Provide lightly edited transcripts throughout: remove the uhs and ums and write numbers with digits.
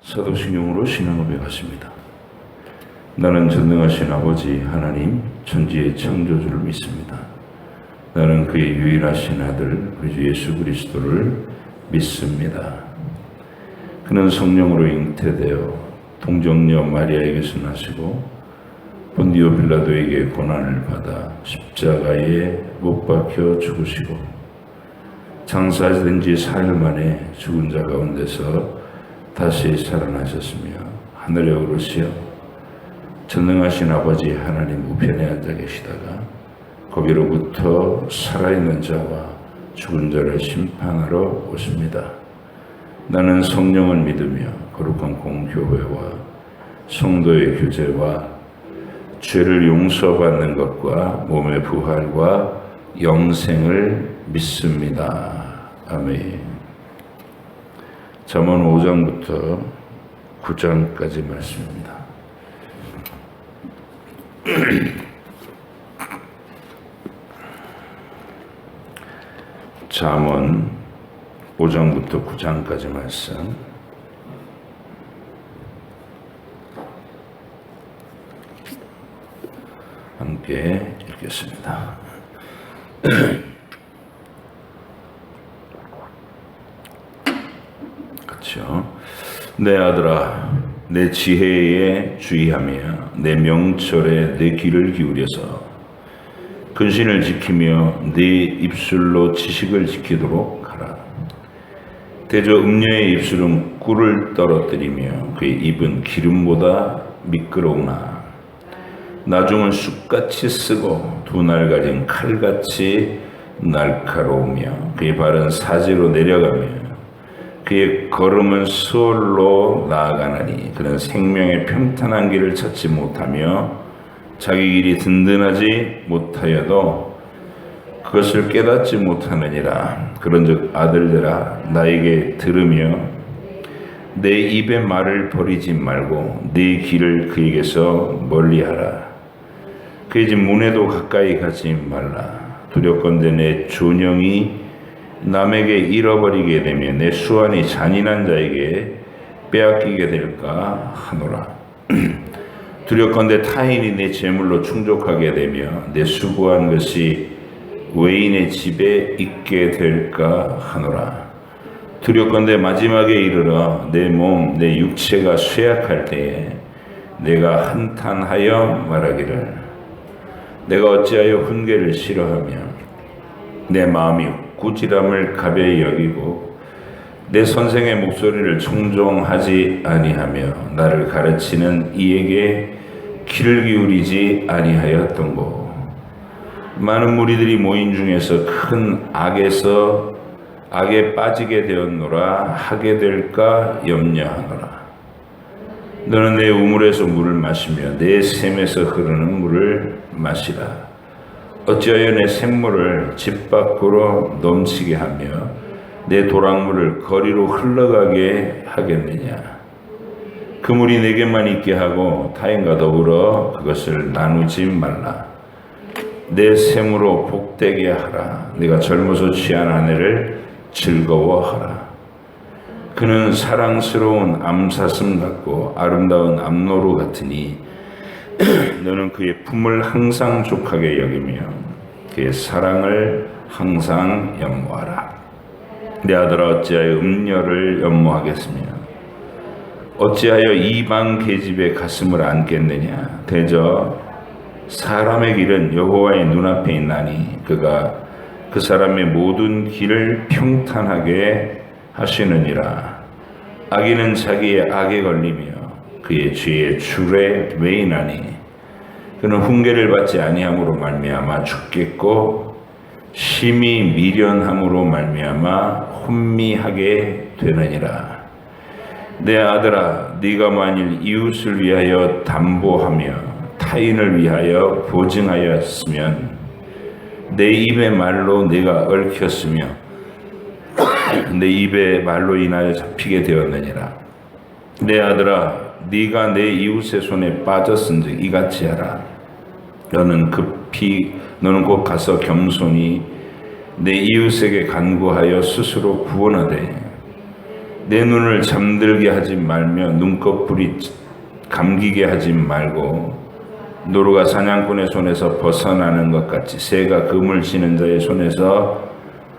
사도신경으로 신앙 고백하십니다. 나는 전능하신 아버지 하나님 천지의 창조주를 믿습니다. 나는 그의 유일하신 아들 우리 주 예수 그리스도를 믿습니다. 그는 성령으로 잉태되어 동정녀 마리아에게서 나시고 본디오 빌라도에게 고난을 받아 십자가에 못 박혀 죽으시고 장사된 지 사흘 만에 죽은 자 가운데서 다시 살아나셨으며 하늘에 오르시어 전능하신 아버지 하나님 우편에 앉아 계시다가 거기로부터 살아있는 자와 죽은 자를 심판하러 오십니다. 나는 성령을 믿으며 거룩한 공교회와 성도의 교제와 죄를 용서받는 것과 몸의 부활과 영생을 믿습니다. 아멘. 잠언 5장부터 9장까지 말씀입니다. 잠언 5장부터 9장까지 말씀 함께 읽겠습니다. 그렇죠. 내 아들아, 내 지혜에 주의하며 내 명철에 내 귀를 기울여서 근신을 지키며 네 입술로 지식을 지키도록 하라. 대저 음녀의 입술은 꿀을 떨어뜨리며 그의 입은 기름보다 미끄러우나 나중은 쑥같이 쓰고 두 날 가진 칼같이 날카로우며 그의 발은 사지로 내려가며 그의 걸음은 수월로 나아가나니 그는 생명의 평탄한 길을 찾지 못하며 자기 길이 든든하지 못하여도 그것을 깨닫지 못하느니라. 그런즉 아들들아 나에게 들으며 내 입의 말을 버리지 말고 네 길을 그에게서 멀리하라. 그의 집 문에도 가까이 가지 말라. 두렵건대 내 존영이 남에게 잃어버리게 되며 내 수완이 잔인한 자에게 빼앗기게 될까 하노라. 두렵건대 타인이 내 재물로 충족하게 되며 내 수고한 것이 외인의 집에 있게 될까 하노라. 두렵건대 마지막에 이르러 내 몸, 내 육체가 쇠약할 때에 내가 한탄하여 말하기를 내가 어찌하여 훈계를 싫어하며 내 마음이 꾸지람을 가벼이 여기고 내 선생의 목소리를 청종하지 아니하며 나를 가르치는 이에게 귀를 기울이지 아니하였던고. 많은 무리들이 모인 중에서 큰 악에 빠지게 되었노라. 하게 될까 염려하노라. 너는 내 우물에서 물을 마시며 내 샘에서 흐르는 물을 마시라. 어찌하여 내 샘물을 집 밖으로 넘치게 하며 내 도랑물을 거리로 흘러가게 하겠느냐. 그 물이 내게만 있게 하고 타인과 더불어 그것을 나누지 말라. 내 샘으로 복되게 하라. 네가 젊어서 취한 아내를 즐거워하라. 그는 사랑스러운 암사슴 같고 아름다운 암노루 같으니 너는 그의 품을 항상 족하게 여기며 그의 사랑을 항상 연모하라. 내 아들아 어찌하여 음녀를 연모하겠으며 어찌하여 이방 계집의 가슴을 안겠느냐. 대저 사람의 길은 여호와의 눈앞에 있나니 그가 그 사람의 모든 길을 평탄하게 하시느니라. 악인은 자기의 악에 걸리며 그의 죄의 줄에 매이나니 그는 훈계를 받지 아니함으로 말미암아 죽겠고 심히 미련함으로 말미암아 혼미하게 되느니라. 내 아들아 네가 만일 이웃을 위하여 담보하며 타인을 위하여 보증하였으면 내 입의 말로 네가 얽혔으며 내 입의 말로 인하여 잡히게 되었느니라. 내 아들아 네가 내 이웃의 손에 빠졌은즉 이같이 하라. 너는 곧 가서 겸손히 내 이웃에게 간구하여 스스로 구원하되 내 눈을 잠들게 하지 말며 눈꺼풀이 감기게 하지 말고 노루가 사냥꾼의 손에서 벗어나는 것 같이 새가 그물 치는 자의 손에서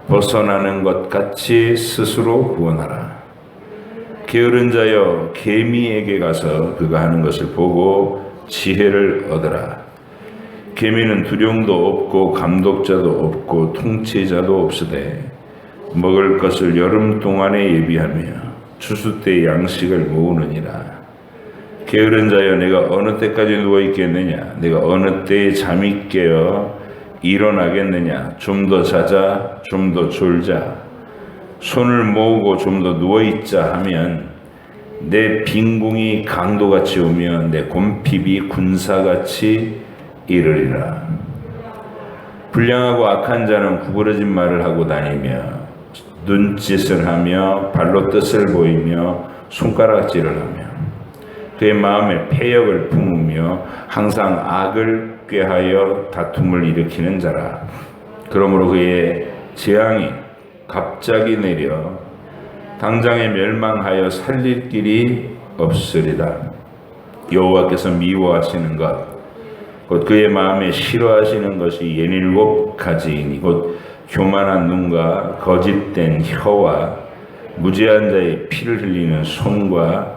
벗어나는 것 같이 스스로 구원하라. 게으른 자여 개미에게 가서 그가 하는 것을 보고 지혜를 얻으라. 개미는 두령도 없고 감독자도 없고 통치자도 없으되 먹을 것을 여름 동안에 예비하며 추수 때 양식을 모으느니라. 게으른 자여 내가 어느 때까지 누워 있겠느냐? 내가 어느 때에 잠이 깨어 일어나겠느냐? 좀 더 자자, 좀 더 졸자, 손을 모으고 좀 더 누워 있자 하면 내 빈궁이 강도같이 오며 내 곰핍이 군사같이 이르리라. 불량하고 악한 자는 구부러진 말을 하고 다니며 눈짓을 하며 발로 뜻을 보이며 손가락질을 하며 그의 마음에 패역을 품으며 항상 악을 꾀하여 다툼을 일으키는 자라. 그러므로 그의 재앙이 갑자기 내려 당장에 멸망하여 살릴 길이 없으리라. 여호와께서 미워하시는 것 곧 그의 마음에 싫어하시는 것이 67가지이니 곧 교만한 눈과 거짓된 혀와 무죄한 자의 피를 흘리는 손과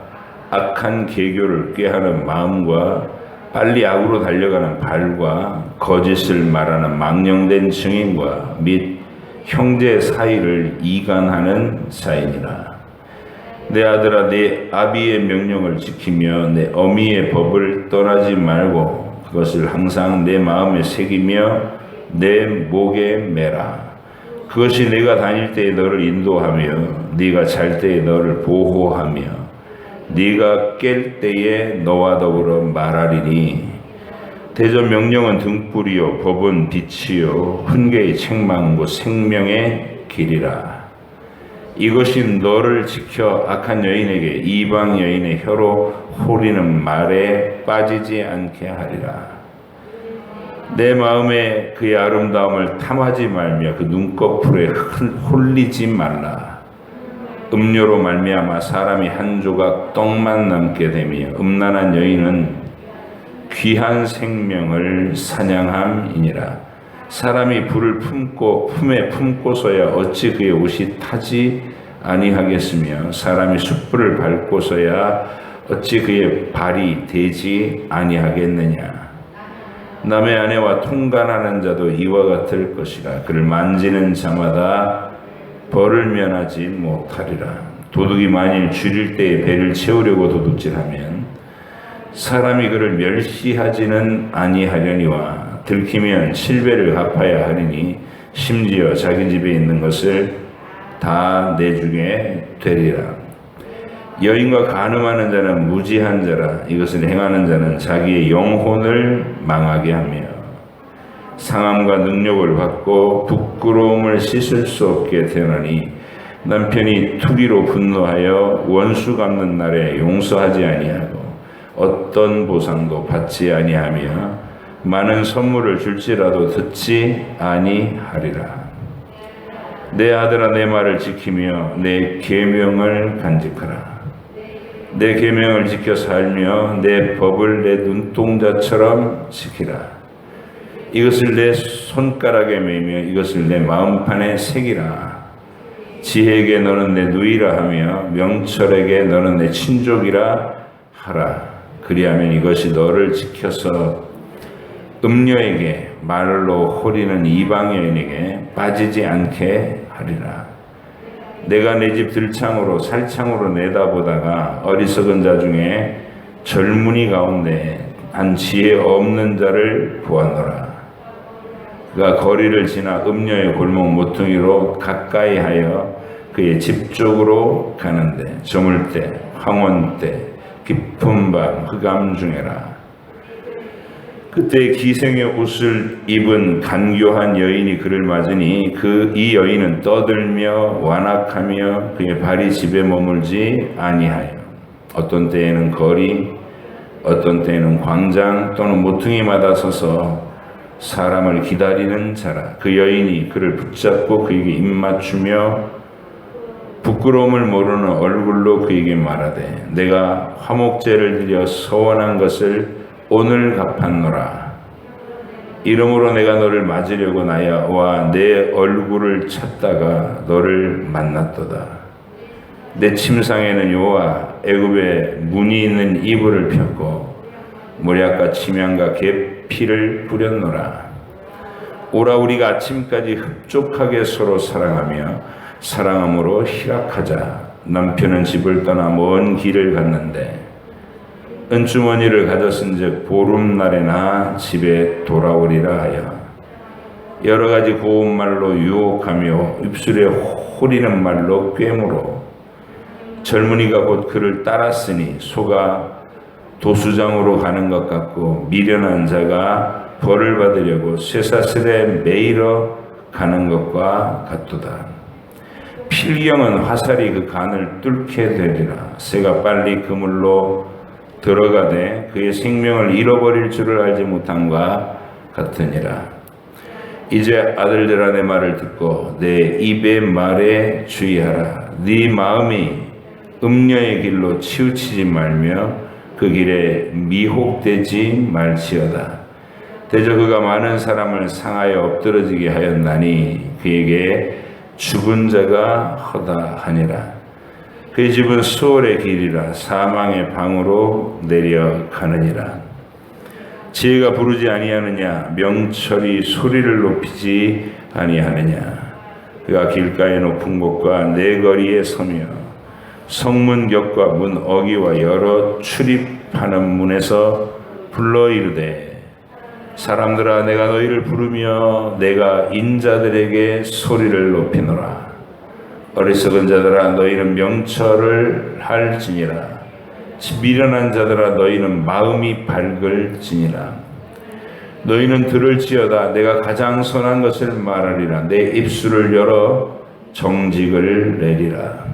악한 계교를 꾀하는 마음과 빨리 악으로 달려가는 발과 거짓을 말하는 망령된 증인과 및 형제 사이를 이간하는 사이니라. 내 아들아 내 아비의 명령을 지키며 내 어미의 법을 떠나지 말고 그것을 항상 내 마음에 새기며 내 목에 매라. 그것이 내가 다닐 때에 너를 인도하며 네가 잘 때에 너를 보호하며 네가 깰 때에 너와 더불어 말하리니. 대저 명령은 등불이요 법은 빛이요 훈계의 책망은 생명의 길이라. 이것이 너를 지켜 악한 여인에게 이방 여인의 혀로 호리는 말에 빠지지 않게 하리라. 내 마음에 그의 아름다움을 탐하지 말며 그 눈꺼풀에 홀리지 말라. 음료로 말미암아 사람이 한 조각 떡만 남게 되며 음란한 여인은 귀한 생명을 사냥함이니라. 사람이 불을 품에 품고서야 어찌 그의 옷이 타지 아니하겠으며 사람이 숯불을 밟고서야 어찌 그의 발이 되지 아니하겠느냐. 남의 아내와 통간하는 자도 이와 같을 것이라. 그를 만지는 자마다 벌을 면하지 못하리라. 도둑이 만일 줄일 때에 배를 채우려고 도둑질하면 사람이 그를 멸시하지는 아니하려니와 들키면 7배를 갚아야 하리니 심지어 자기 집에 있는 것을 다 내주게 되리라. 여인과 간음하는 자는 무지한 자라. 이것을 행하는 자는 자기의 영혼을 망하게 하며 상함과 능욕을 받고 부끄러움을 씻을 수 없게 되나니 남편이 투기로 분노하여 원수 갚는 날에 용서하지 아니하고 어떤 보상도 받지 아니하며 많은 선물을 줄지라도 듣지 아니하리라. 내 아들아 내 말을 지키며 내 계명을 간직하라. 내 계명을 지켜 살며 내 법을 내 눈동자처럼 지키라. 이것을 내 손가락에 매며 이것을 내 마음판에 새기라. 지혜에게 너는 내 누이라 하며 명철에게 너는 내 친족이라 하라. 그리하면 이것이 너를 지켜서 음녀에게 말로 호리는 이방 여인에게 빠지지 않게 하리라. 내가 내 집 들창으로 살창으로 내다보다가 어리석은 자 중에 젊은이 가운데 한 지혜 없는 자를 보았노라. 그가 거리를 지나 음녀의 골목 모퉁이로 가까이 하여 그의 집 쪽으로 가는데 저물 때 황혼 때 깊은 밤 흑암 중에라. 그때 기생의 옷을 입은 간교한 여인이 그를 맞으니 이 여인은 떠들며 완악하며 그의 발이 집에 머물지 아니하여 어떤 때에는 거리 어떤 때에는 광장 또는 모퉁이마다 서서 사람을 기다리는 자라. 그 여인이 그를 붙잡고 그에게 입맞추며 부끄러움을 모르는 얼굴로 그에게 말하되 내가 화목제를 드려 서원한 것을 오늘 갚았노라. 이러므로 내가 너를 맞으려고 나와 내 얼굴을 찾다가 너를 만났도다. 내 침상에는 요와 애굽의 무늬 있는 이불을 폈고 모략과 침향과 계피를 뿌렸노라. 오라 우리가 아침까지 흡족하게 서로 사랑하며 사랑함으로 희락하자. 남편은 집을 떠나 먼 길을 갔는데 은주머니를 가졌은즉 보름날에나 집에 돌아오리라 하여 여러 가지 고운 말로 유혹하며 입술에 호리는 말로 꿰물어 젊은이가 곧 그를 따랐으니 소가 도수장으로 가는 것 같고 미련한 자가 벌을 받으려고 쇠사슬에 매이러 가는 것과 같도다. 필경은 화살이 그 간을 뚫게 되리라. 새가 빨리 그물로 들어가되 그의 생명을 잃어버릴 줄을 알지 못함과 같으니라. 이제 아들들아 내 말을 듣고 내 입의 말에 주의하라. 네 마음이 음녀의 길로 치우치지 말며 그 길에 미혹되지 말지어다. 대저 그가 많은 사람을 상하여 엎드러지게 하였나니 그에게 죽은 자가 허다하니라. 그의 집은 수월의 길이라 사망의 방으로 내려가느니라. 지혜가 부르지 아니하느냐 명철이 소리를 높이지 아니하느냐. 그가 길가의 높은 곳과 내 거리에 서며 성문 곁과 문 어기와 여러 출입하는 문에서 불러 이르되 사람들아 내가 너희를 부르며 내가 인자들에게 소리를 높이노라. 어리석은 자들아 너희는 명철을 할지니라. 미련한 자들아 너희는 마음이 밝을지니라. 너희는 들을지어다. 내가 가장 선한 것을 말하리라. 내 입술을 열어 정직을 내리라.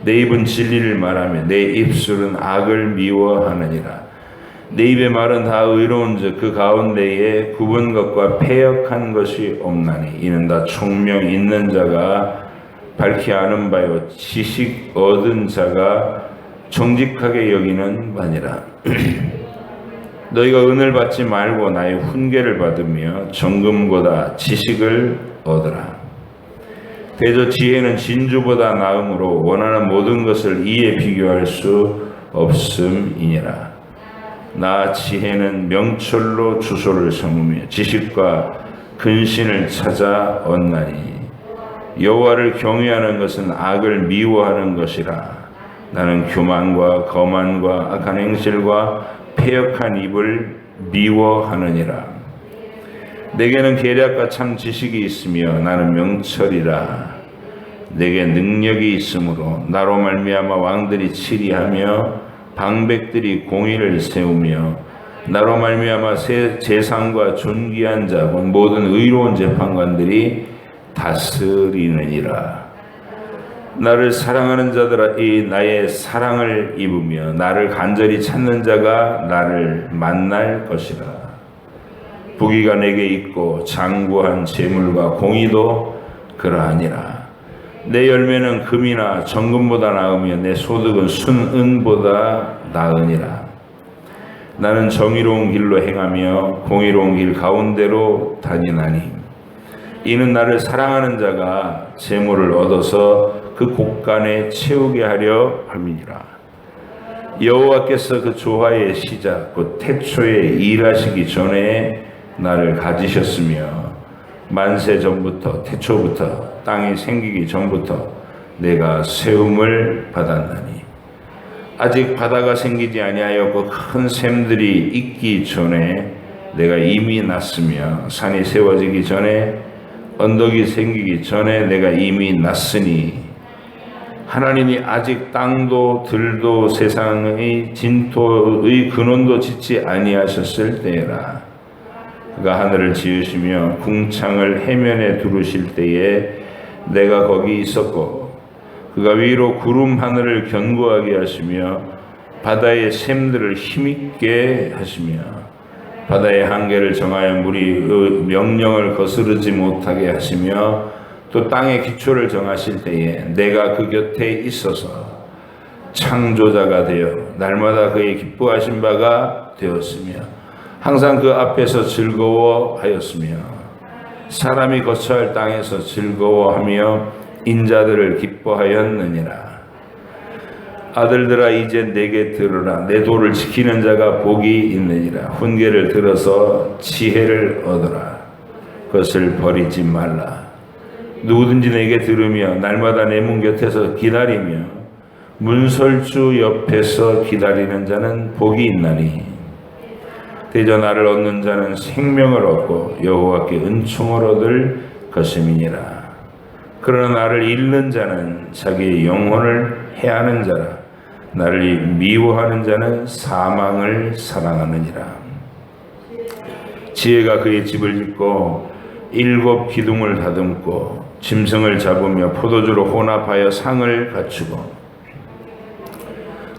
내 입은 진리를 말하며 내 입술은 악을 미워하느니라. 내 입의 말은 다 의로운즉 그 가운데에 굽은 것과 패역한 것이 없나니 이는 다 총명 있는 자가 밝히 아는 바요 지식 얻은 자가 정직하게 여기는 바니라. 너희가 은을 받지 말고 나의 훈계를 받으며 정금보다 지식을 얻으라. 대저 지혜는 진주보다 나음으로 원하는 모든 것을 이에 비교할 수 없음이니라. 나 지혜는 명철로 주소를 삼으며 지식과 근신을 찾아 얻나니 여호와를 경외하는 것은 악을 미워하는 것이라. 나는 교만과 거만과 악한 행실과 패역한 입을 미워하느니라. 내게는 계략과 참 지식이 있으며 나는 명철이라. 내게 능력이 있으므로 나로 말미암아 왕들이 치리하며 방백들이 공의를 세우며 나로 말미암아 재상과 존귀한 자 모든 의로운 재판관들이 다스리느니라. 나를 사랑하는 자들아 이 나의 사랑을 입으며 나를 간절히 찾는 자가 나를 만날 것이라. 부귀가 내게 있고 장구한 재물과 공의도 그러하니라. 내 열매는 금이나 정금보다 나으며 내 소득은 순은보다 나으니라. 나는 정의로운 길로 행하며 공의로운 길 가운데로 다니나니 이는 나를 사랑하는 자가 재물을 얻어서 그 곳간에 채우게 하려 함이니라. 여호와께서 그 조화의 시작 곧 태초에 일하시기 전에 나를 가지셨으며 만세 전부터 태초부터 땅이 생기기 전부터 내가 세움을 받았나니 아직 바다가 생기지 아니하였고 큰 샘들이 있기 전에 내가 이미 났으며 산이 세워지기 전에 언덕이 생기기 전에 내가 이미 났으니 하나님이 아직 땅도 들도 세상의 진토의 근원도 짓지 아니하셨을 때라. 그가 하늘을 지으시며 궁창을 해면에 두르실 때에 내가 거기 있었고 그가 위로 구름 하늘을 견고하게 하시며 바다의 샘들을 힘있게 하시며 바다의 한계를 정하여 물이 그 명령을 거스르지 못하게 하시며 또 땅의 기초를 정하실 때에 내가 그 곁에 있어서 창조자가 되어 날마다 그의 기뻐하신 바가 되었으며 항상 그 앞에서 즐거워하였으며 사람이 거처할 땅에서 즐거워하며 인자들을 기뻐하였느니라. 아들들아 이제 내게 들으라. 내 도를 지키는 자가 복이 있느니라. 훈계를 들어서 지혜를 얻어라. 그것을 버리지 말라. 누구든지 내게 들으며 날마다 내 문 곁에서 기다리며 문설주 옆에서 기다리는 자는 복이 있나니 대저 나를 얻는 자는 생명을 얻고 여호와께 은총을 얻을 것임이니라. 그러나 나를 잃는 자는 자기의 영혼을 해하는 자라. 나를 미워하는 자는 사망을 사랑하느니라. 지혜가 그의 집을 짓고 7 기둥을 다듬고 짐승을 잡으며 포도주로 혼합하여 상을 갖추고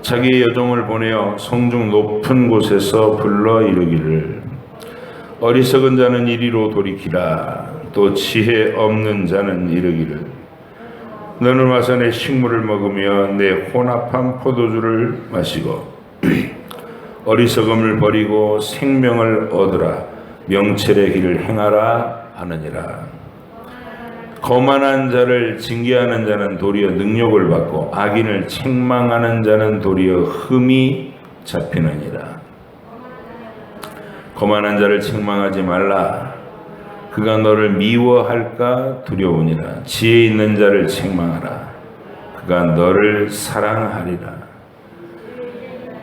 자기의 여종을 보내어 성중 높은 곳에서 불러 이르기를 어리석은 자는 이리로 돌이키라. 또 지혜 없는 자는 이르기를 너는 와서 내 식물을 먹으며 내 혼합한 포도주를 마시고 어리석음을 버리고 생명을 얻으라. 명철의 길을 행하라 하느니라. 거만한 자를 징계하는 자는 도리어 능력을 받고 악인을 책망하는 자는 도리어 흠이 잡히느니라. 거만한 자를 책망하지 말라. 그가 너를 미워할까 두려우니라. 지혜 있는 자를 책망하라. 그가 너를 사랑하리라.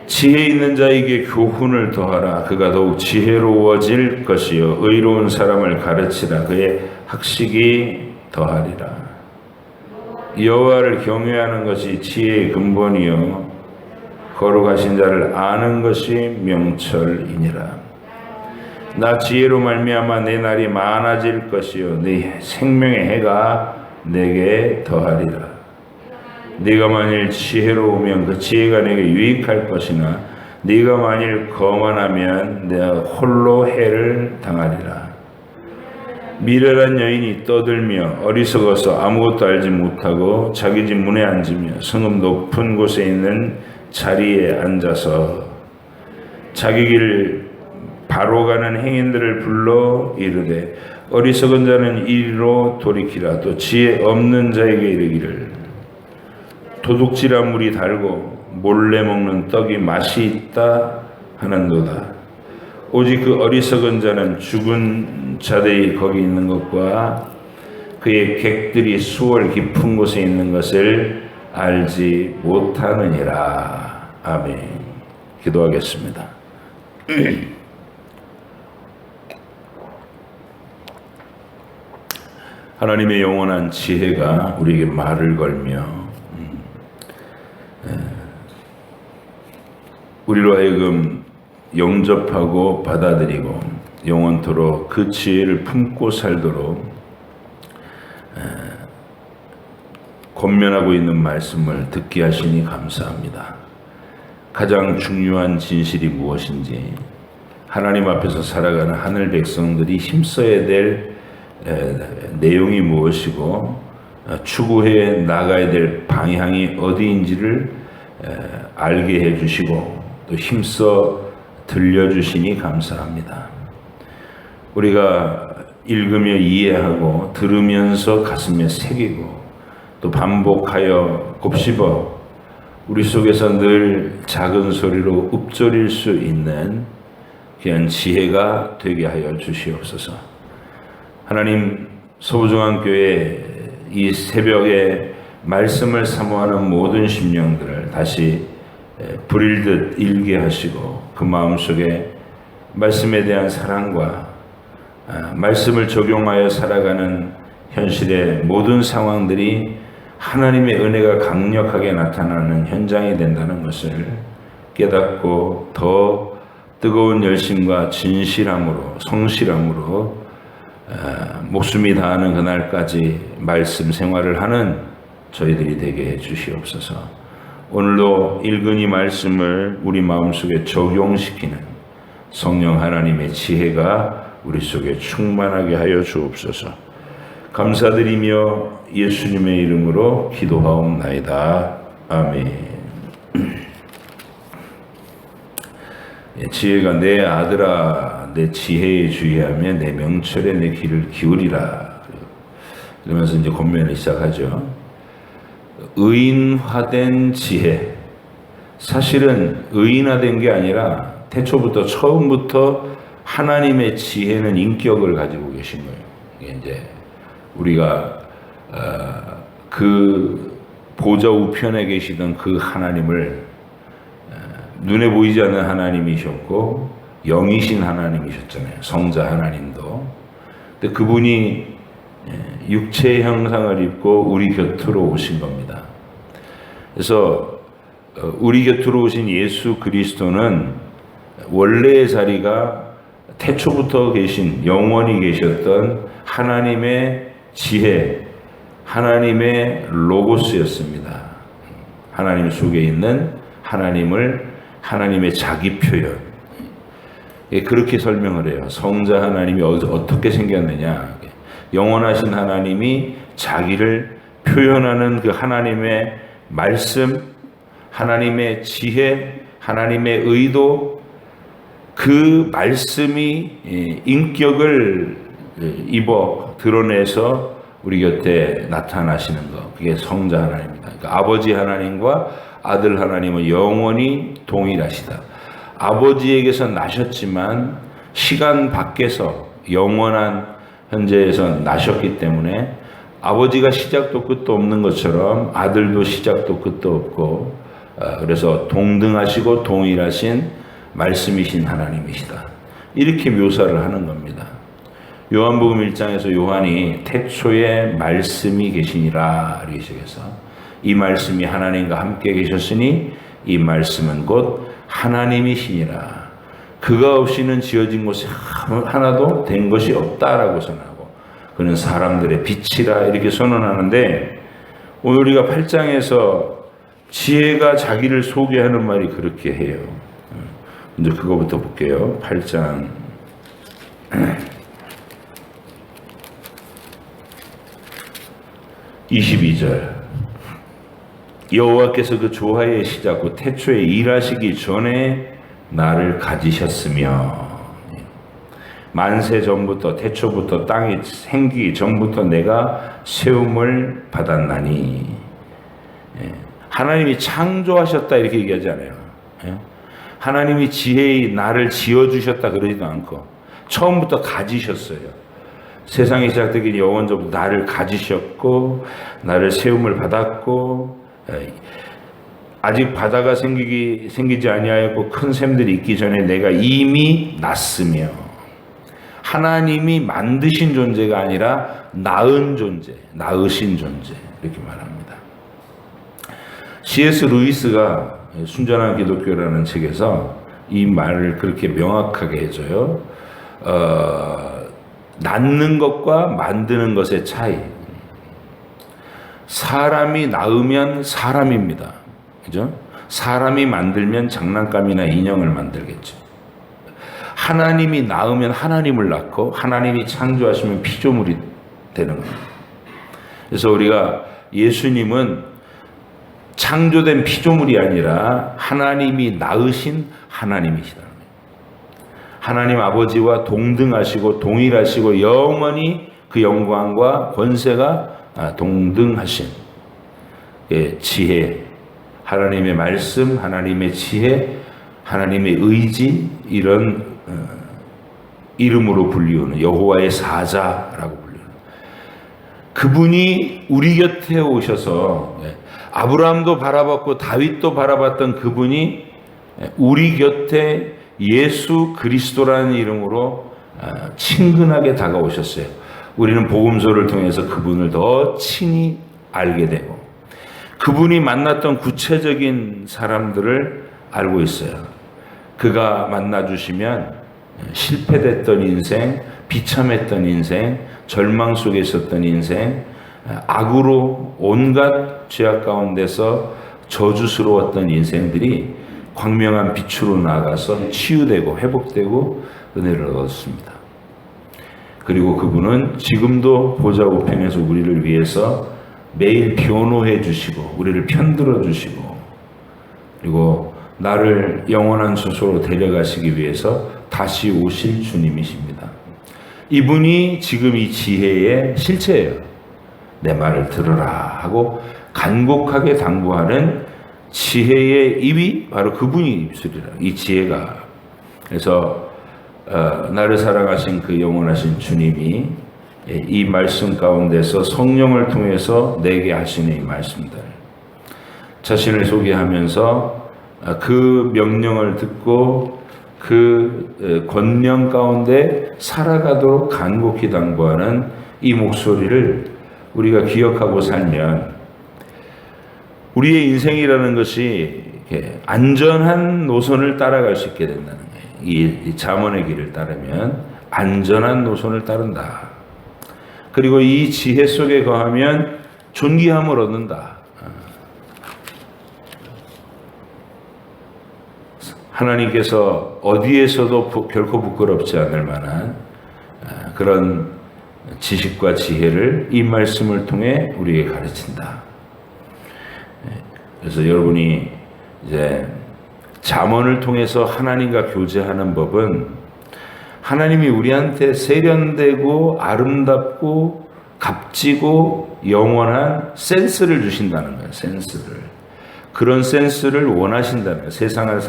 지혜 있는 자에게 교훈을 더하라. 그가 더욱 지혜로워질 것이요 의로운 사람을 가르치라. 그의 학식이 더하리라. 여호와를 경외하는 것이 지혜의 근본이요 거룩하신 자를 아는 것이 명철이니라. 나 지혜로 말미암아 내 날이 많아질 것이요 네 생명의 해가 내게 더하리라. 네가 만일 지혜로우면 그 지혜가 내게 유익할 것이나 네가 만일 거만하면 내가 홀로 해를 당하리라. 미련한 여인이 떠들며 어리석어서 아무것도 알지 못하고 자기 집 문에 앉으며 성읍 높은 곳에 있는 자리에 앉아서 자기 길을 바로 가는 행인들을 불러 이르되 어리석은 자는 이리로 돌이키라. 또 지혜 없는 자에게 이르기를 도둑질한 물이 달고 몰래 먹는 떡이 맛이 있다 하는도다. 오직 그 어리석은 자는 죽은 자들이 거기 있는 것과 그의 객들이 수월 깊은 곳에 있는 것을 알지 못하느니라. 아멘. 기도하겠습니다. 하나님의 영원한 지혜가 우리에게 말을 걸며 우리로 하여금 영접하고 받아들이고 영원토록 그 지혜를 품고 살도록 권면하고 있는 말씀을 듣게 하시니 감사합니다. 가장 중요한 진실이 무엇인지 하나님 앞에서 살아가는 하늘 백성들이 힘써야 될 내용이 무엇이고 추구해 나가야 될 방향이 어디인지를 알게 해주시고 또 힘써 들려주시니 감사합니다. 우리가 읽으며 이해하고 들으면서 가슴에 새기고 또 반복하여 곱씹어 우리 속에서 늘 작은 소리로 읊조릴 수 있는 귀한 지혜가 되게 하여 주시옵소서. 하나님, 서부중앙교회 이 새벽에 말씀을 사모하는 모든 심령들을 다시 불일듯 일게 하시고 그 마음속에 말씀에 대한 사랑과 말씀을 적용하여 살아가는 현실의 모든 상황들이 하나님의 은혜가 강력하게 나타나는 현장이 된다는 것을 깨닫고 더 뜨거운 열심과 진실함으로 성실함으로 목숨이 다하는 그날까지 말씀 생활을 하는 저희들이 되게 해 주시옵소서. 오늘도 읽은 이 말씀을 우리 마음속에 적용시키는 성령 하나님의 지혜가 우리 속에 충만하게 하여 주옵소서. 감사드리며 예수님의 이름으로 기도하옵나이다. 아멘. 지혜가 내 아들아 내 지혜에 주의하며 내 명철에 내 귀를 기울이라. 그러면서 이제 권면을 시작하죠. 의인화된 지혜. 사실은 의인화된 게 아니라 태초부터 처음부터 하나님의 지혜는 인격을 가지고 계신 거예요. 이게 이제 우리가 그 보좌 우편에 계시던 그 하나님을 눈에 보이지 않는 하나님이셨고 영이신 하나님이셨잖아요. 성자 하나님도. 근데 그분이 육체의 형상을 입고 우리 곁으로 오신 겁니다. 그래서 우리 곁으로 오신 예수 그리스도는 원래의 자리가 태초부터 계신 영원히 계셨던 하나님의 지혜, 하나님의 로고스였습니다. 하나님 속에 있는 하나님의 자기 표현. 그렇게 설명을 해요. 성자 하나님이 어떻게 생겼느냐. 영원하신 하나님이 자기를 표현하는 그 하나님의 말씀, 하나님의 지혜, 하나님의 의도, 그 말씀이 인격을 입어 드러내서 우리 곁에 나타나시는 것. 그게 성자 하나님입니다. 그러니까 아버지 하나님과 아들 하나님은 영원히 동일하시다. 아버지에게서 나셨지만 시간 밖에서 영원한 현재에서 나셨기 때문에 아버지가 시작도 끝도 없는 것처럼 아들도 시작도 끝도 없고 그래서 동등하시고 동일하신 말씀이신 하나님이시다. 이렇게 묘사를 하는 겁니다. 요한복음 1장에서 요한이 태초에 말씀이 계시니라 이렇게 시작해서 이 말씀이 하나님과 함께 계셨으니 이 말씀은 곧 하나님이시니라. 그가 없이는 지어진 것이 하나도 된 것이 없다라고 선언하고 그는 사람들의 빛이라 이렇게 선언하는데 오늘 우리가 8장에서 지혜가 자기를 소개하는 말이 그렇게 해요. 먼저 그거부터 볼게요. 8장 22절 여호와께서 그 조화의 시작 곧 태초에 일하시기 전에 나를 가지셨으며 만세 전부터 태초부터 땅이 생기기 전부터 내가 세움을 받았나니. 하나님이 창조하셨다 이렇게 얘기하지 않아요. 하나님이 지혜의 나를 지어주셨다 그러지도 않고 처음부터 가지셨어요. 세상이 시작되기 영원전부터 나를 가지셨고 나를 세움을 받았고 아직 바다가 생기지 아니하였고 큰 샘들이 있기 전에 내가 이미 났으며 하나님이 만드신 존재가 아니라 낳은 존재, 낳으신 존재 이렇게 말합니다. C.S. 루이스가 순전한 기독교라는 책에서 이 말을 그렇게 명확하게 해줘요. 낳는 것과 만드는 것의 차이. 사람이 낳으면 사람입니다. 그죠? 사람이 만들면 장난감이나 인형을 만들겠죠. 하나님이 낳으면 하나님을 낳고 하나님이 창조하시면 피조물이 되는 겁니다. 그래서 우리가 예수님은 창조된 피조물이 아니라 하나님이 낳으신 하나님이시다. 하나님 아버지와 동등하시고 동일하시고 영원히 그 영광과 권세가 동등하신 지혜, 하나님의 말씀, 하나님의 지혜, 하나님의 의지 이런 이름으로 불리우는 여호와의 사자라고 불리우는 그분이 우리 곁에 오셔서 아브라함도 바라봤고 다윗도 바라봤던 그분이 우리 곁에 예수 그리스도라는 이름으로 친근하게 다가오셨어요. 우리는 복음서를 통해서 그분을 더 친히 알게 되고 그분이 만났던 구체적인 사람들을 알고 있어요. 그가 만나주시면 실패됐던 인생, 비참했던 인생, 절망 속에 있었던 인생, 악으로 온갖 죄악 가운데서 저주스러웠던 인생들이 광명한 빛으로 나아가서 치유되고 회복되고 은혜를 얻었습니다. 그리고 그분은 지금도 보좌 우편에서 우리를 위해서 매일 변호해 주시고 우리를 편들어 주시고 그리고 나를 영원한 주소로 데려가시기 위해서 다시 오실 주님이십니다. 이분이 지금 이 지혜의 실체예요. 내 말을 들으라 하고 간곡하게 당부하는 지혜의 입이 바로 그분이 입술이라. 이 지혜가. 그래서 나를 사랑하신 그 영원하신 주님이 이 말씀 가운데서 성령을 통해서 내게 하시는 이 말씀들, 자신을 소개하면서 그 명령을 듣고 그 권명 가운데 살아가도록 간곡히 당부하는 이 목소리를 우리가 기억하고 살면 우리의 인생이라는 것이 안전한 노선을 따라갈 수 있게 된다는 거예요. 이 잠언의 길을 따르면 안전한 노선을 따른다. 그리고 이 지혜 속에 거하면 존귀함을 얻는다. 하나님께서 어디에서도 결코 부끄럽지 않을 만한 그런 지식과 지혜를 이 말씀을 통해 우리에게 가르친다. 그래서 여러분이 이제 잠언을 통해서 하나님과 교제하는 법은 하나님이 우리한테 세련되고 아름답고 값지고 영원한 센스를 주신다는 거예요. 센스를. 그런 센스를 원하신다는 거예요. 세상을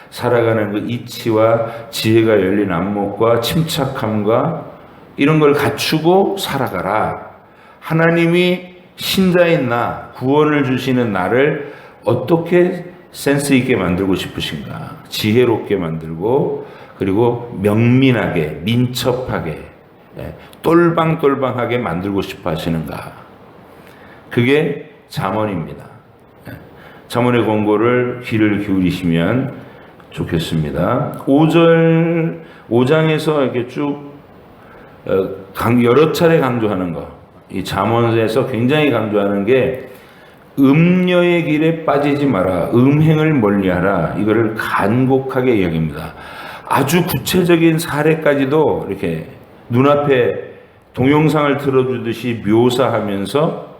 살아가는 그 이치와 지혜가 열린 안목과 침착함과 이런 걸 갖추고 살아가라. 하나님이 신자인 나, 구원을 주시는 나를 어떻게 센스 있게 만들고 싶으신가? 지혜롭게 만들고 그리고 명민하게, 민첩하게, 똘방똘방하게 만들고 싶어 하시는가? 그게 잠언입니다. 잠언의 권고를 귀를 기울이시면 좋겠습니다. 5장에서 이렇게 쭉 여러 차례 강조하는 거, 이 잠언에서 굉장히 강조하는 게 음녀의 길에 빠지지 마라, 음행을 멀리하라. 이거를 간곡하게 이야기합니다. 아주 구체적인 사례까지도 이렇게 눈앞에 동영상을 틀어주듯이 묘사하면서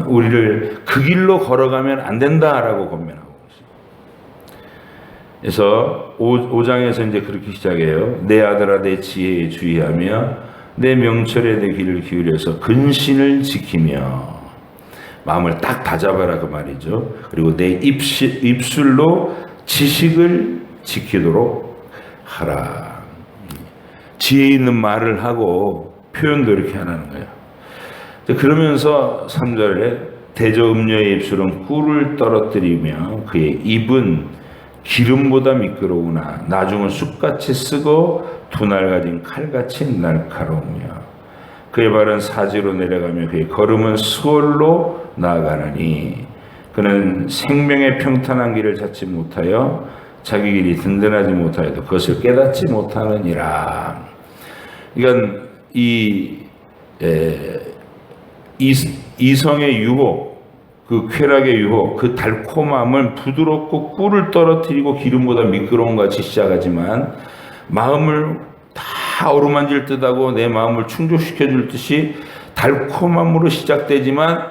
우리를 그 길로 걸어가면 안 된다라고 권면하고 있습니다. 그래서 5장에서 이제 그렇게 시작해요. 내 아들아 내 지혜에 주의하며 내 명철에 내 귀를 기울여서 근신을 지키며 마음을 딱 다잡아라 그 말이죠. 그리고 내 입술로 지식을 지키도록 하라. 지혜 있는 말을 하고 표현도 이렇게 하라는 거예요. 그러면서 3절에 대저 음녀의 입술은 꿀을 떨어뜨리며 그의 입은 기름보다 미끄러우나 나중은 쑥같이 쓰고 두 날 가진 칼같이 날카로우며 그의 발은 사지로 내려가며 그의 걸음은 수월로 나아가느니 그는 생명의 평탄한 길을 찾지 못하여 자기 길이 든든하지 못하여도 그것을 깨닫지 못하느니라. 그러니까 이성의 유혹, 그 쾌락의 유혹, 그 달콤함은 부드럽고 꿀을 떨어뜨리고 기름보다 미끄러운 같이 시작하지만 마음을 다 어루만질 듯하고 내 마음을 충족시켜 줄 듯이 달콤함으로 시작되지만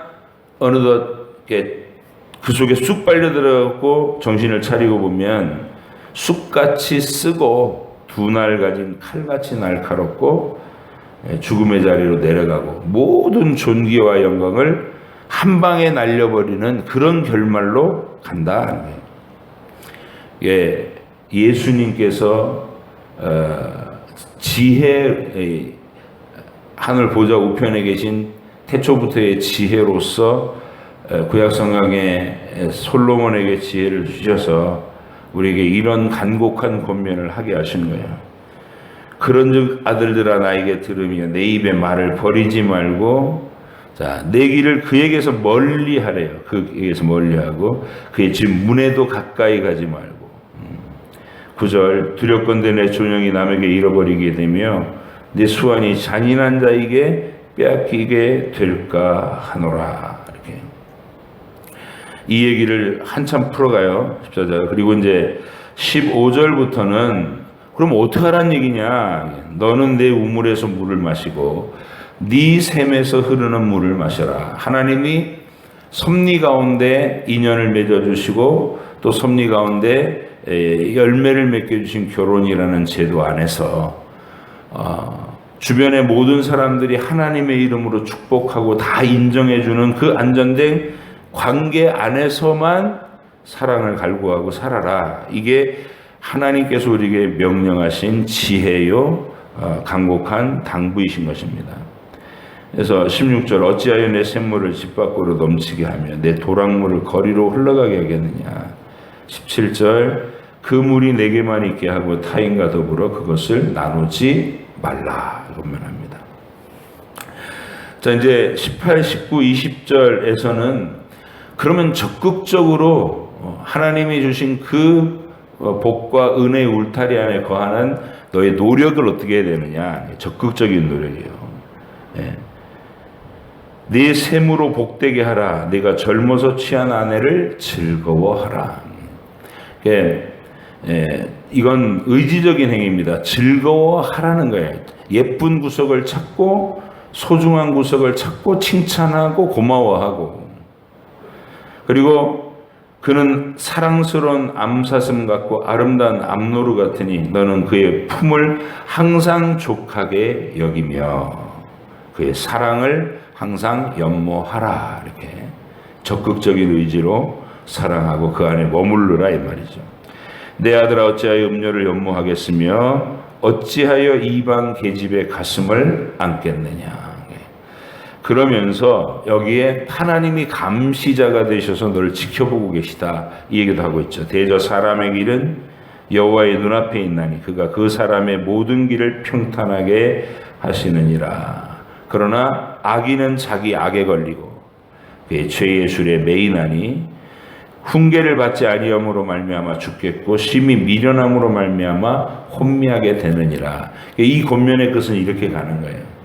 어느덧 그 속에 쑥 빨려 들어가고 정신을 차리고 보면 쑥같이 쓰고 두 날 가진 칼같이 날카롭고 죽음의 자리로 내려가고 모든 존귀와 영광을 한 방에 날려버리는 그런 결말로 간다. 예수님께서 지혜, 하늘 보좌 우편에 계신 태초부터의 지혜로서 구약 성경에 솔로몬에게 지혜를 주셔서 우리에게 이런 간곡한 권면을 하게 하신 거예요. 그런즉 아들들아 나에게 들으며 내 입의 말을 버리지 말고 내 길을 그에게서 멀리 하래요. 그에게서 멀리하고 그의 집 문에도 가까이 가지 말고. 9절 두렵건대 내 존영이 남에게 잃어버리게 되며 내 수완이 잔인한 자에게 빼앗기게 될까 하노라. 이렇게 이 얘기를 한참 풀어가요. 14절. 그리고 이제 15절부터는 그럼 어떡하란 얘기냐? 너는 내 우물에서 물을 마시고 네 샘에서 흐르는 물을 마셔라. 하나님이 섭리 가운데 인연을 맺어주시고 또 섭리 가운데 열매를 맺겨주신 결혼이라는 제도 안에서 주변의 모든 사람들이 하나님의 이름으로 축복하고 다 인정해주는 그 안전된 관계 안에서만 사랑을 갈구하고 살아라. 이게 하나님께서 우리에게 명령하신 지혜요 간곡한 당부이신 것입니다. 그래서 16절 어찌하여 내 샘물을 집 밖으로 넘치게 하며 내 도랑물을 거리로 흘러가게 하겠느냐. 17절 그 물이 내게만 있게 하고 타인과 더불어 그것을 나누지 말라. 이것만합니다. 자, 이제 18, 19, 20절에서는 그러면 적극적으로 하나님이 주신 그 복과 은혜의 울타리 안에 거하는 너의 노력을 어떻게 해야 되느냐. 적극적인 노력이에요. 네 샘으로 복되게 하라. 네가 젊어서 취한 아내를 즐거워하라. 이건 의지적인 행위입니다. 즐거워하라는 거예요. 예쁜 구석을 찾고 소중한 구석을 찾고 칭찬하고 고마워하고, 그리고 그는 사랑스러운 암사슴 같고 아름다운 암노루 같으니 너는 그의 품을 항상 족하게 여기며 그의 사랑을 항상 연모하라. 이렇게 적극적인 의지로 사랑하고 그 안에 머무르라 이 말이죠. 내 아들아 어찌하여 음료를 연모하겠으며 어찌하여 이방 계집의 가슴을 안겠느냐. 그러면서 여기에 하나님이 감시자가 되셔서 너를 지켜보고 계시다 이 얘기도 하고 있죠. 대저 사람의 길은 여호와의 눈앞에 있나니 그가 그 사람의 모든 길을 평탄하게 하시느니라. 그러나 악인은 자기 악에 걸리고 그의 죄의 줄에 매이나니 훈계를 받지 아니함으로 말미암아 죽겠고 심히 미련함으로 말미암아 혼미하게 되느니라. 이 권면의 끝은 이렇게 가는 거예요.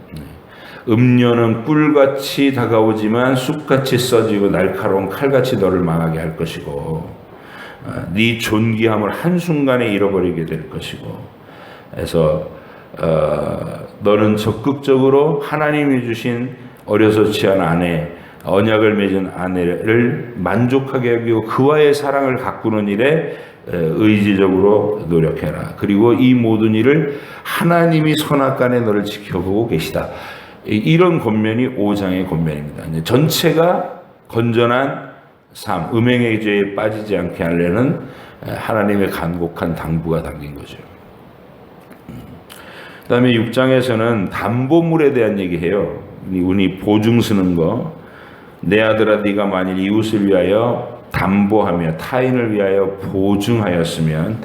음료는 꿀같이 다가오지만 쑥같이 써지고 날카로운 칼같이 너를 망하게 할 것이고 네 존귀함을 한순간에 잃어버리게 될 것이고, 그래서 너는 적극적으로 하나님이 주신 어려서 취한 아내, 언약을 맺은 아내를 만족하게 여기고 그와의 사랑을 가꾸는 일에 의지적으로 노력해라. 그리고 이 모든 일을 하나님이 선악간에 너를 지켜보고 계시다. 이런 권면이 5장의 권면입니다. 전체가 건전한 삶, 음행의 죄에 빠지지 않게 하려는 하나님의 간곡한 당부가 담긴 거죠. 그 다음에 6장에서는 담보물에 대한 얘기해요. 우리 보증 쓰는 거. 내 아들아 네가 만일 이웃을 위하여 담보하며 타인을 위하여 보증하였으면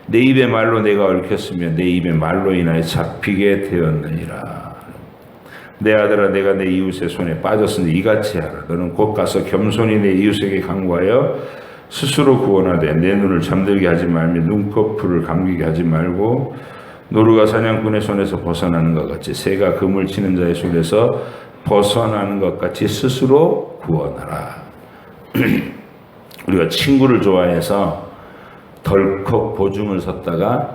내 입의 말로 내가 얽혔으며 내 입의 말로 인하여 잡히게 되었느니라. 내 아들아 내가 내 이웃의 손에 빠졌으니 이같이 하라. 너는 곧 가서 겸손히 내 이웃에게 간구하여 스스로 구원하되 내 눈을 잠들게 하지 말며 눈꺼풀을 감기게 하지 말고 노루가 사냥꾼의 손에서 벗어나는 것 같이 새가 그물 치는 자의 손에서 벗어나는 것 같이 스스로 구원하라. 우리가 친구를 좋아해서 덜컥 보증을 섰다가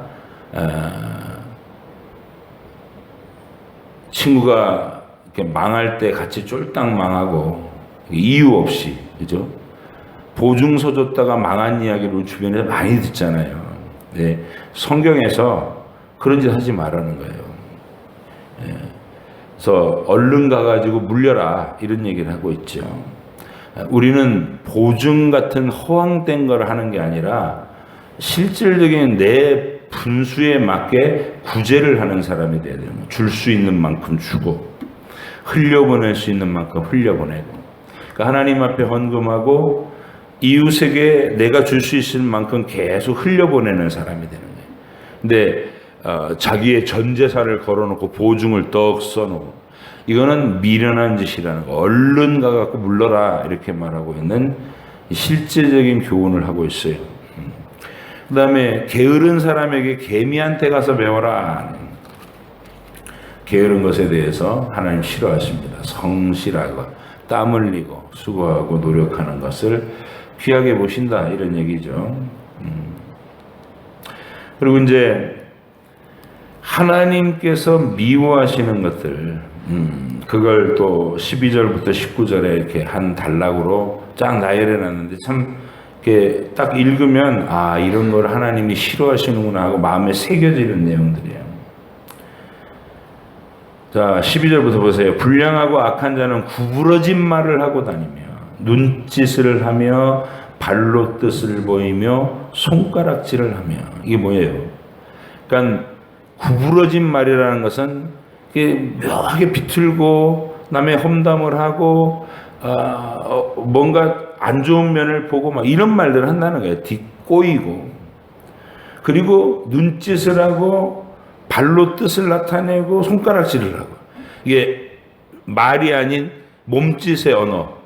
친구가 이렇게 망할 때 같이 쫄딱 망하고 이유 없이, 그죠? 보증 서줬다가 망한 이야기를 주변에서 많이 듣잖아요. 네, 성경에서 그런 짓 하지 말라는 거예요. 네, 그래서 얼른 가가지고 물려라 이런 얘기를 하고 있죠. 우리는 보증 같은 허황된 걸 하는 게 아니라 실질적인 내 분수에 맞게 구제를 하는 사람이 돼야 돼요. 줄 수 있는 만큼 주고 흘려보낼 수 있는 만큼 흘려보내고, 그러니까 하나님 앞에 헌금하고 이웃에게 내가 줄 수 있을 만큼 계속 흘려보내는 사람이 되는 거예요. 근데 자기의 전 재산을 걸어놓고 보증을 떡 써놓고, 이거는 미련한 짓이라는 거. 얼른 가갖고 물러라 이렇게 말하고 있는 실제적인 교훈을 하고 있어요. 그 다음에 게으른 사람에게 개미한테 가서 배워라. 게으른 것에 대해서 하나님 싫어하십니다. 성실하고 땀 흘리고 수고하고 노력하는 것을 귀하게 보신다 이런 얘기죠. 그리고 이제 하나님께서 미워하시는 것들, 그걸 또 12절부터 19절에 이렇게 한 단락으로 쫙 나열해 놨는데 참 이렇게 딱 읽으면 아, 이런 걸 하나님이 싫어하시는구나 하고 마음에 새겨지는 내용들이에요. 자, 12절부터 보세요. 불량하고 악한 자는 구부러진 말을 하고 다니며 눈짓을 하며 발로 뜻을 보이며 손가락질을 하며. 이게 뭐예요? 그러니까 구부러진 말이라는 것은 이게 묘하게 비틀고 남의 험담을 하고 뭔가 안 좋은 면을 보고 막 이런 말들을 한다는 거예요. 꼬이고, 그리고 눈짓을 하고 발로 뜻을 나타내고 손가락질을 하고. 이게 말이 아닌 몸짓의 언어,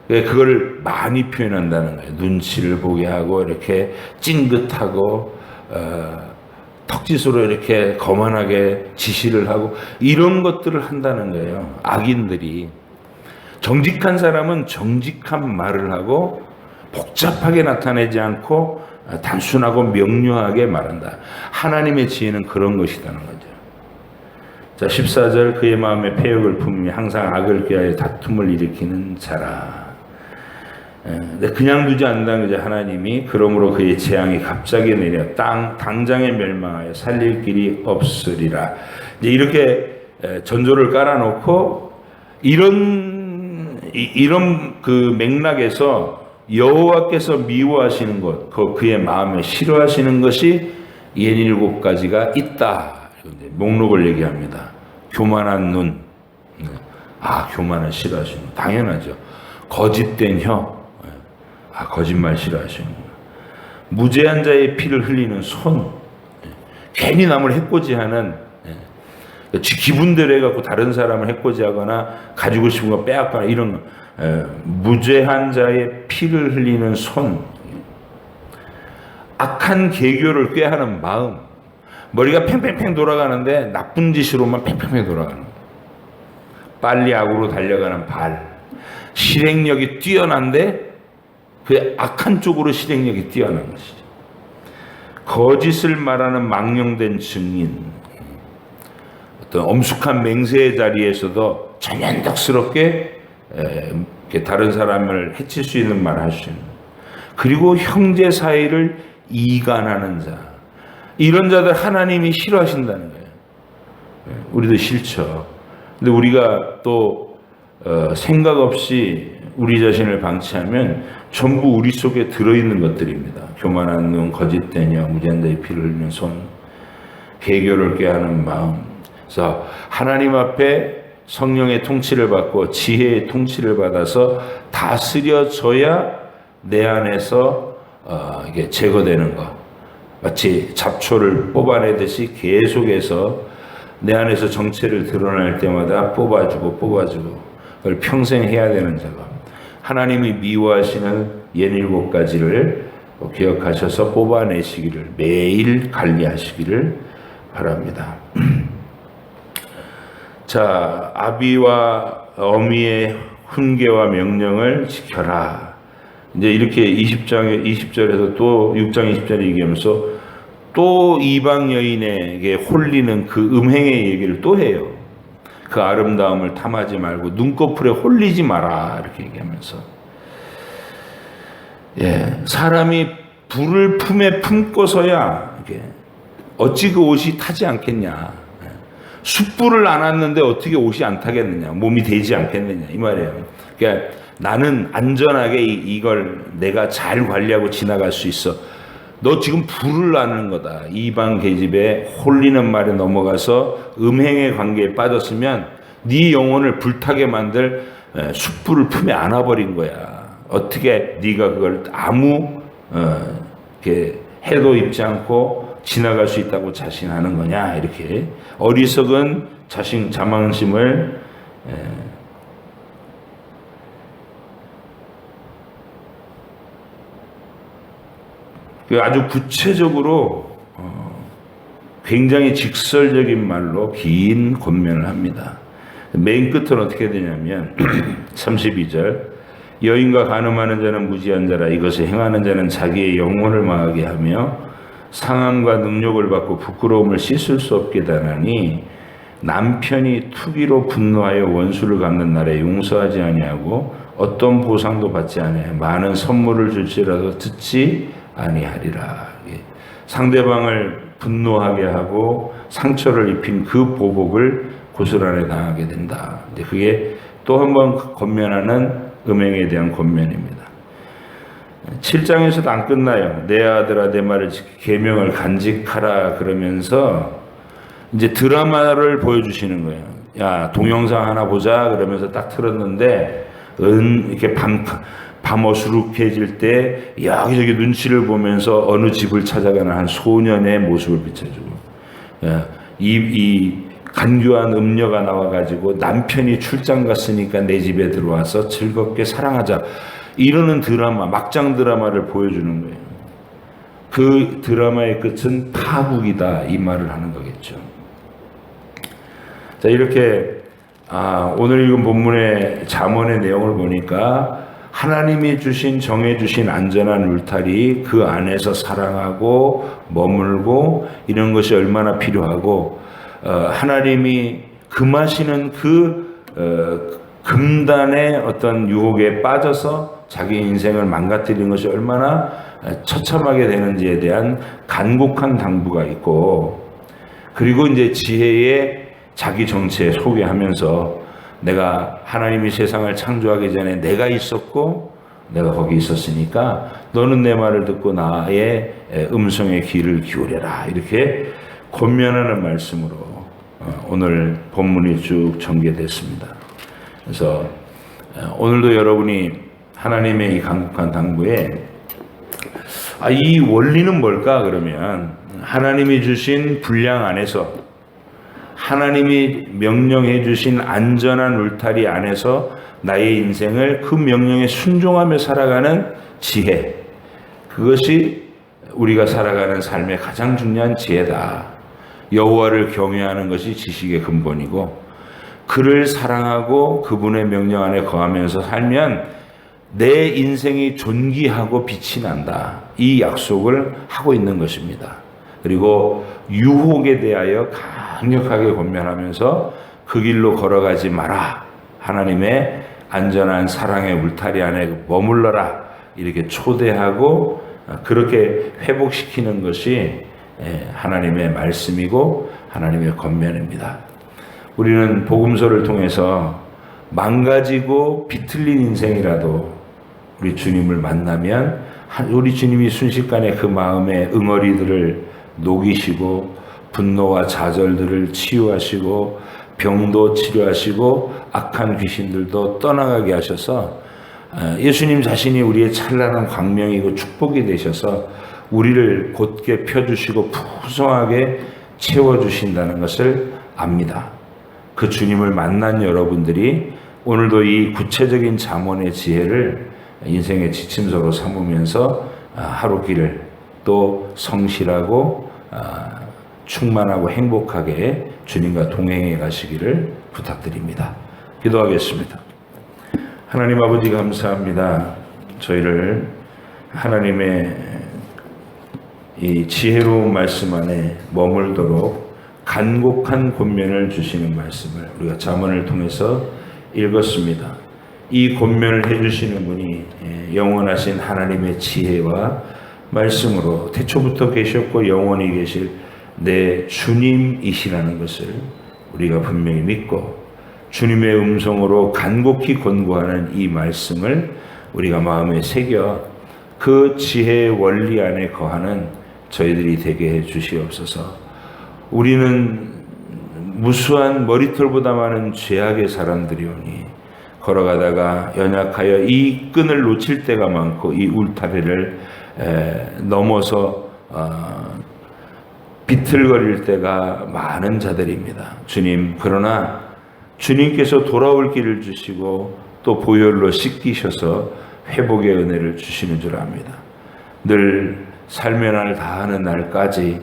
그걸 많이 표현한다는 거예요. 눈치를 보게 하고 이렇게 찡긋하고 턱짓으로 이렇게 거만하게 지시를 하고 이런 것들을 한다는 거예요. 악인들이. 정직한 사람은 정직한 말을 하고 복잡하게 나타내지 않고 단순하고 명료하게 말한다. 하나님의 지혜는 그런 것이라는 거죠. 자, 14절 그의 마음에 패역을 품으며 항상 악을 꾀하여 다툼을 일으키는 자라. 근데 그냥 두지 않는다는 거죠. 하나님이. 그러므로 그의 재앙이 갑자기 내려 당장에 멸망하여 살릴 길이 없으리라. 이제 이렇게 전조를 깔아놓고 이런 그 맥락에서 여호와께서 미워하시는 것, 그의 마음에 싫어하시는 것이 67가지가 있다. 목록을 얘기합니다. 교만한 눈, 교만을 싫어하시는 거 당연하죠. 거짓된 혀, 거짓말 싫어하시는 거. 무죄한 자의 피를 흘리는 손, 괜히 남을 해코지하는, 지 기분대로 해갖고 다른 사람을 해코지하거나 가지고 싶은 거 빼앗거나 이런 거. 무죄한 자의 피를 흘리는 손, 악한 계교를 꾀하는 마음, 머리가 팽팽팽 돌아가는데 나쁜 짓으로만 팽팽팽 돌아가는 거예요. 빨리 악으로 달려가는 발, 실행력이 뛰어난데 그 악한 쪽으로 실행력이 뛰어난 것이죠. 거짓을 말하는 망령된 증인, 어떤 엄숙한 맹세의 자리에서도 전연덕스럽게 다른 사람을 해칠 수 있는 말을 할 수 있는, 그리고 형제 사이를 이간하는 자, 이런 자들 하나님이 싫어하신다는 거예요. 우리도 싫죠. 근데 우리가 또 생각 없이 우리 자신을 방치하면 전부 우리 속에 들어있는 것들입니다. 교만한 눈, 거짓된 혀, 무죄한 자의 피를 흘리는 손, 계교를 꾀하는 마음. 그래서 하나님 앞에 성령의 통치를 받고 지혜의 통치를 받아서 다스려져야 내 안에서 이게 제거되는 것. 마치 잡초를 뽑아내듯이 계속해서 내 안에서 정체를 드러날 때마다 뽑아주고 그걸 평생 해야 되는 작업. 하나님이 미워하시는 67가지를 기억하셔서 뽑아내시기를, 매일 관리하시기를 바랍니다. 자, 아비와 어미의 훈계와 명령을 지켜라. 이제 이렇게 20절에서 또 6장 20절에 얘기하면서 또 이방 여인에게 홀리는 그 음행의 얘기를 또 해요. 그 아름다움을 탐하지 말고 눈꺼풀에 홀리지 마라. 이렇게 얘기하면서. 사람이 불을 품에 품고서야 어찌 그 옷이 타지 않겠냐. 숯불을 안 왔는데 어떻게 옷이 안 타겠느냐, 몸이 되지 않겠느냐, 이 말이에요. 그러니까 나는 안전하게 이걸 내가 잘 관리하고 지나갈 수 있어. 너 지금 불을 나는 거다. 이방 계집에 홀리는 말에 넘어가서 음행의 관계에 빠졌으면 네 영혼을 불타게 만들 숯불을 품에 안아버린 거야. 어떻게 네가 그걸 아무 해도 입지 않고 지나갈 수 있다고 자신하는 거냐, 이렇게 어리석은 자만심을 아주 구체적으로 굉장히 직설적인 말로 긴 권면을 합니다. 맨 끝은 어떻게 되냐면 32절 여인과 간음하는 자는 무지한 자라. 이것을 행하는 자는 자기의 영혼을 망하게 하며 상함과 능욕을 받고 부끄러움을 씻을 수 없게 되나니 남편이 투기로 분노하여 원수를 갚는 날에 용서하지 아니하고 어떤 보상도 받지 아니하여 많은 선물을 줄지라도 듣지 아니하리라. 상대방을 분노하게 하고 상처를 입힌 그 보복을 고스란히 당하게 된다. 그게 또 한 번 권면하는 음행에 대한 권면입니다. 7장에서도 안 끝나요. 내 아들아 내 말을 계명을 간직하라 그러면서 이제 드라마를 보여주시는 거예요. 야, 동영상 하나 보자 그러면서 딱 틀었는데 이렇게 밤 어수룩해질 때 여기저기 눈치를 보면서 어느 집을 찾아가는 한 소년의 모습을 비춰주고, 이 간교한 음녀가 나와가지고 남편이 출장 갔으니까 내 집에 들어와서 즐겁게 사랑하자 이러는 드라마, 막장 드라마를 보여주는 거예요. 그 드라마의 끝은 파국이다 이 말을 하는 거겠죠. 자, 이렇게 오늘 읽은 본문의 잠언의 내용을 보니까 하나님이 주신 정해주신 안전한 울타리 그 안에서 사랑하고 머물고 이런 것이 얼마나 필요하고 하나님이 금하시는 그 금단의 어떤 유혹에 빠져서 자기 인생을 망가뜨리는 것이 얼마나 처참하게 되는지에 대한 간곡한 당부가 있고, 그리고 이제 지혜의 자기 정체에 소개하면서 내가 하나님이 세상을 창조하기 전에 내가 있었고 내가 거기 있었으니까 너는 내 말을 듣고 나의 음성에 귀를 기울여라 이렇게 권면하는 말씀으로 오늘 본문이 쭉 전개됐습니다. 그래서 오늘도 여러분이 하나님의 이 간곡한 당부에 이 원리는 뭘까 그러면 하나님이 주신 분량 안에서 하나님이 명령해 주신 안전한 울타리 안에서 나의 인생을 그 명령에 순종하며 살아가는 지혜, 그것이 우리가 살아가는 삶의 가장 중요한 지혜다. 여호와를 경외하는 것이 지식의 근본이고 그를 사랑하고 그분의 명령 안에 거하면서 살면 내 인생이 존귀하고 빛이 난다. 이 약속을 하고 있는 것입니다. 그리고 유혹에 대하여 강력하게 권면하면서 그 길로 걸어가지 마라. 하나님의 안전한 사랑의 울타리 안에 머물러라. 이렇게 초대하고 그렇게 회복시키는 것이 하나님의 말씀이고 하나님의 권면입니다. 우리는 복음서를 통해서 망가지고 비틀린 인생이라도 우리 주님을 만나면 우리 주님이 순식간에 그 마음의 응어리들을 녹이시고 분노와 좌절들을 치유하시고 병도 치료하시고 악한 귀신들도 떠나가게 하셔서 예수님 자신이 우리의 찬란한 광명이고 축복이 되셔서 우리를 곧게 펴주시고 풍성하게 채워주신다는 것을 압니다. 그 주님을 만난 여러분들이 오늘도 이 구체적인 잠언의 지혜를 인생의 지침서로 삼으면서 하루길을 또 성실하고 충만하고 행복하게 주님과 동행해 가시기를 부탁드립니다. 기도하겠습니다. 하나님 아버지 감사합니다. 저희를 하나님의 이 지혜로운 말씀 안에 머물도록 간곡한 권면을 주시는 말씀을 우리가 잠언을 통해서 읽었습니다. 이 권면을 해주시는 분이 영원하신 하나님의 지혜와 말씀으로 태초부터 계셨고 영원히 계실 내 주님이시라는 것을 우리가 분명히 믿고 주님의 음성으로 간곡히 권고하는 이 말씀을 우리가 마음에 새겨 그 지혜의 원리 안에 거하는 저희들이 되게 해 주시옵소서. 우리는 무수한 머리털보다 많은 죄악의 사람들이오니 걸어가다가 연약하여 이 끈을 놓칠 때가 많고 이 울타리를 넘어서 비틀거릴 때가 많은 자들입니다. 주님, 그러나 주님께서 돌아올 길을 주시고 또 보혈로 씻기셔서 회복의 은혜를 주시는 줄 압니다. 늘 삶의 날 다하는 날까지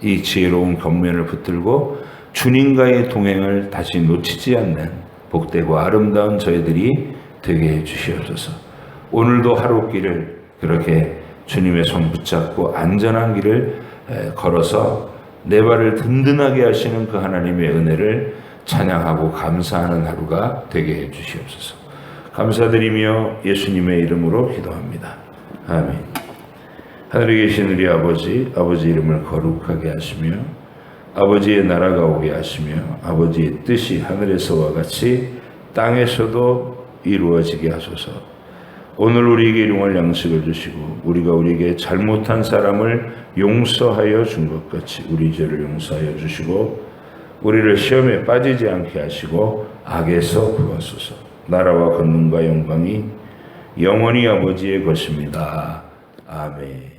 이 지혜로운 권면을 붙들고 주님과의 동행을 다시 놓치지 않는 복되고 아름다운 저희들이 되게 해 주시옵소서. 오늘도 하루길을 그렇게 주님의 손 붙잡고 안전한 길을 걸어서 내 발을 든든하게 하시는 그 하나님의 은혜를 찬양하고 감사하는 하루가 되게 해 주시옵소서. 감사드리며 예수님의 이름으로 기도합니다. 아멘. 하늘에 계신 우리 아버지 이름을 거룩하게 하시며 아버지의 나라가 오게 하시며 아버지의 뜻이 하늘에서와 같이 땅에서도 이루어지게 하소서. 오늘 우리에게 일용할 양식을 주시고 우리가 우리에게 잘못한 사람을 용서하여 준 것 같이 우리 죄를 용서하여 주시고 우리를 시험에 빠지지 않게 하시고 악에서 구하소서. 나라와 권능과 영광이 영원히 아버지의 것입니다. 아멘.